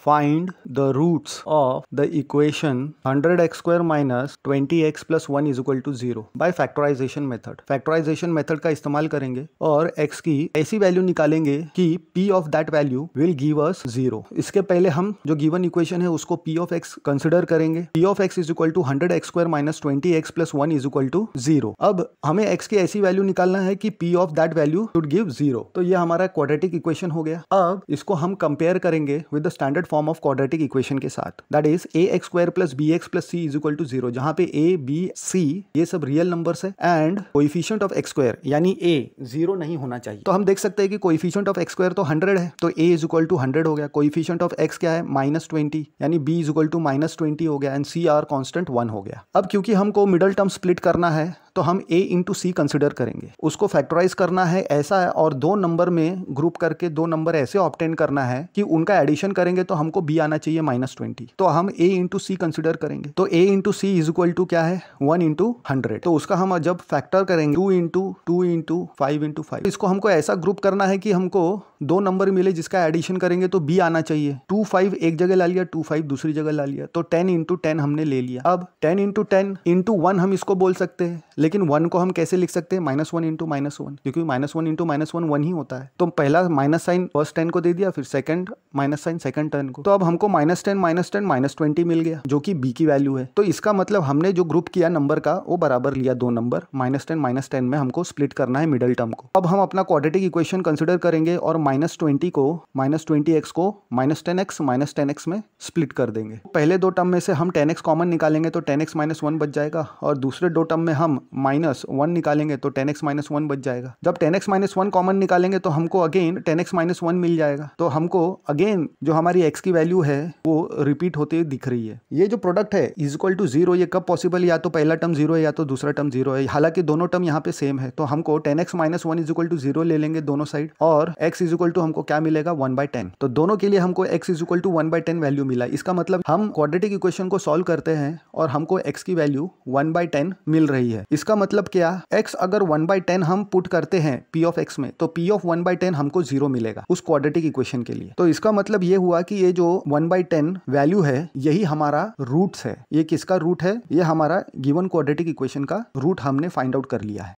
Find the roots of the equation 100x square minus 20x plus 1 is equal to 0 by factorization method. Factorization method का इस्तेमाल करेंगे और x की ऐसी value निकालेंगे कि p of that value will give us 0. इसके पहले हम जो given equation है उसको p of x कंसिडर करेंगे. p of x is equal to 100x square minus 20x plus 1 is equal to 0. अब हमें x की ऐसी वैल्यू निकालना है कि p of that value should give 0. तो ये हमारा क्वाड्रेटिक इक्वेशन हो गया. अब इसको हम कंपेयर करेंगे with the standard form of quadratic equation के साथ. That is ax square plus bx plus c is equal to 0, जहां पे a b c ये सब रियल नंबर्स है and coefficient of x square यानी a 0 नहीं होना चाहिए. तो हम देख सकते हैं कि कोएफिशिएंट ऑफ x स्क्वायर तो 100 है, तो a इज इक्वल टू 100 हो गया. कोएफिशिएंट ऑफ x क्या है -20 यानी b इज इक्वल टू -20 हो गया एंड c आर कांस्टेंट 1 हो गया. अब क्योंकि हमको मिडल टर्म स्प्लिट करना है तो हम a इंटू सी कंसिडर करेंगे. उसको फैक्टराइज करना है ऐसा है और दो नंबर में ग्रुप करके दो नंबर ऐसे ऑब्टेन करना है कि उनका एडिशन करेंगे तो हमको b आना चाहिए -20. तो हम a इंटू सी कंसिडर करेंगे. तो a into C is equal to क्या है 1 इंटू 100. तो उसका हम जब फैक्टर करेंगे 2 इंटू 5 इंटू 5. इसको हमको ऐसा ग्रुप करना है कि हमको दो नंबर मिले जिसका एडिशन करेंगे तो b आना चाहिए. 2 5 एक जगह ला लिया, 2 5 दूसरी जगह ला लिया, तो 10 इंटू 10 हमने ले लिया. अब 10 इंटू 10 इंटू 1 हम इसको बोल सकते हैं, लेकिन 1 को हम कैसे लिख सकते हैं -1 इंटू -1, क्योंकि -1 इंटू -1 1 ही होता है. तो पहला माइनस साइन फर्स्ट 10 को दे दिया, फिर सेकंड माइनस साइन सेकंड 10 को. तो अब हमको -10 -20 मिल गया जो कि b की वैल्यू है. तो इसका मतलब हमने जो ग्रुप किया नंबर का वो बराबर लिया दो नंबर. -10 में हमको स्प्लिट करना है मिडल टर्म को. अब हम अपना क्वाड्रेटिक इक्वेशन कंसिडर करेंगे और -20 को -20x को -10x में स्प्लिट कर देंगे. पहले दो टर्म में से हम 10x कॉमन निकालेंगे तो 10x - 1 बच जाएगा और दूसरे दो टर्म में हम -1 निकालेंगे तो 10x - 1 बच जाएगा. जब 10x - 1 कॉमन निकालेंगे तो हमको अगेन 10x - 1 मिल जाएगा. तो हमको अगेन जो हमारी x की वैल्यू है वो रिपीट होते हुए दिख रही है. ये जो प्रोडक्ट है इज इक्वल टू 0, ये कब पॉसिबल, या तो पहला टर्म 0 है या तो दूसरा टर्म 0 है. हालांकि दोनों टर्म यहाँ पे सेम है. तो हमको 10x - 1 इज इक्वल टू 0 ले लेंगे दोनों साइड और x इज इक्वल टू हमको क्या मिलेगा 1/10. तो दोनों के लिए हमको x is equal to 1/10 value मिला. इसका मतलब हम क्वाड्रेटिक इक्वेशन को सॉल्व करते हैं और हमको x की वैल्यू 1/10 मिल रही है. इसका मतलब क्या, x अगर 1/10 हम पुट करते हैं p ऑफ x में तो p ऑफ 1/10 हमको 0 मिलेगा उस क्वाड्रेटिक इक्वेशन के लिए. तो इसका मतलब ये हुआ कि ये जो 1/10 वैल्यू है यही हमारा रूट्स है. ये किसका रूट है, ये हमारा गिवन क्वाड्रेटिक इक्वेशन का रूट हमने फाइंड आउट कर लिया है.